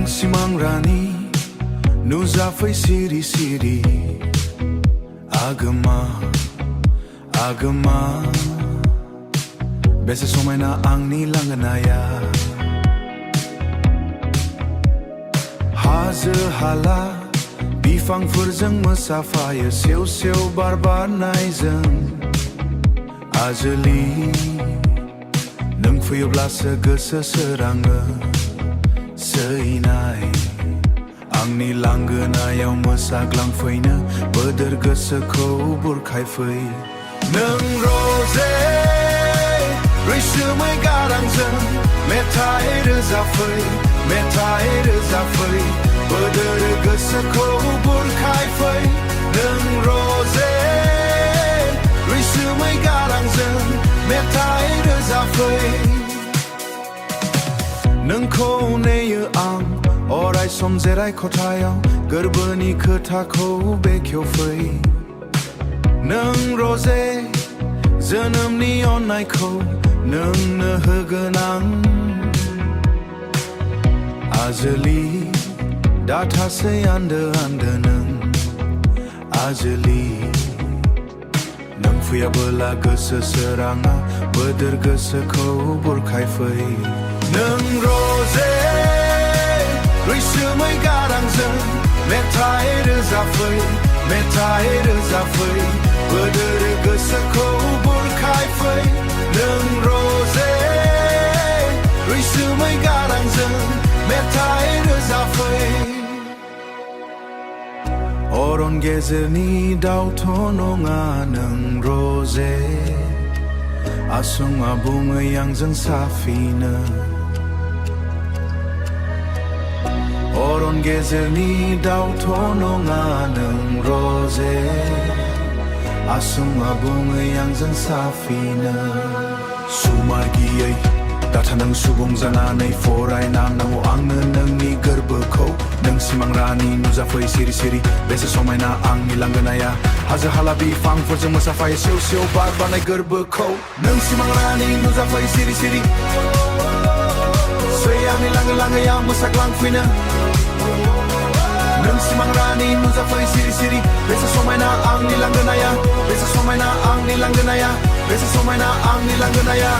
Simang Rani नुजाफै सिरि सिरि आगोमा आगोमा बेसे समायना आंनि लांगोनाया हाजो हाला बिफांफोरजों मोसाफायो सेव सेव बार बारनायजों आजोलि नों फैयोब्लासो गोसो सोराङो सैनाय आंनि लांगोनायाव मोसाग्लांफैनो बोदोर गोसोखौ बुरखायफै नों रजे रैसुमै गारांजों मेथाइ रोजाबफै बोदोर गोसोखौ बुरखायफै नों रजे रैसुमै गारांजों मेथाइ रोजाबफै नोंखौ नेयो आं अराय सम जेराय खथायाव गोरबोनि खोथाखौ बेखेवफै नों रजे जोनोमनि अननायखौ नोंनो होगोन आं आजोलि दाथासै आन्दो आन्दो नों आजोलि नों फैयाबोला गोसो सोराङा बोदोर गोसोखौ बुरखायफै नों रजे रैसुमै गारांजों मेथाइ रोजाबफै बोदोर गोसोखौ बुरखायफै नों रजे रैसुमै गारांजों मेथाइ रोजाबफै अरन गेजेरनि दाउथ' नङा नों रजे आसुं आबुङै आंजों साफिनो अरन गेजेरनि दाउथ' नङा नों रजे आसुं आबुङै आंजों साफिनो सुमारगियै दाथा नों सुबुं जानानै फरायनांगौ आंनो नोंनि गोरबोखौ नों सिमां रानि नुजाफै सिरि सिरि बेसे समायना आंनि लांगोनाया हाजो हाला बिफांफोरजों मोसाफायो सेव सेव बार बारनाय गोरबोखौ नों सिमां रानि नुजाफै सिरि सिरि सै आंनि लांगोनायाव मोसाग्लांफैनो नों सिमां रानि नुजाफै सिरि सिरि बेसे समायना आंनि लांगोनाया बेसे समायना आंनि लांगोनाया बेसे समायना आंनि लांगोनाया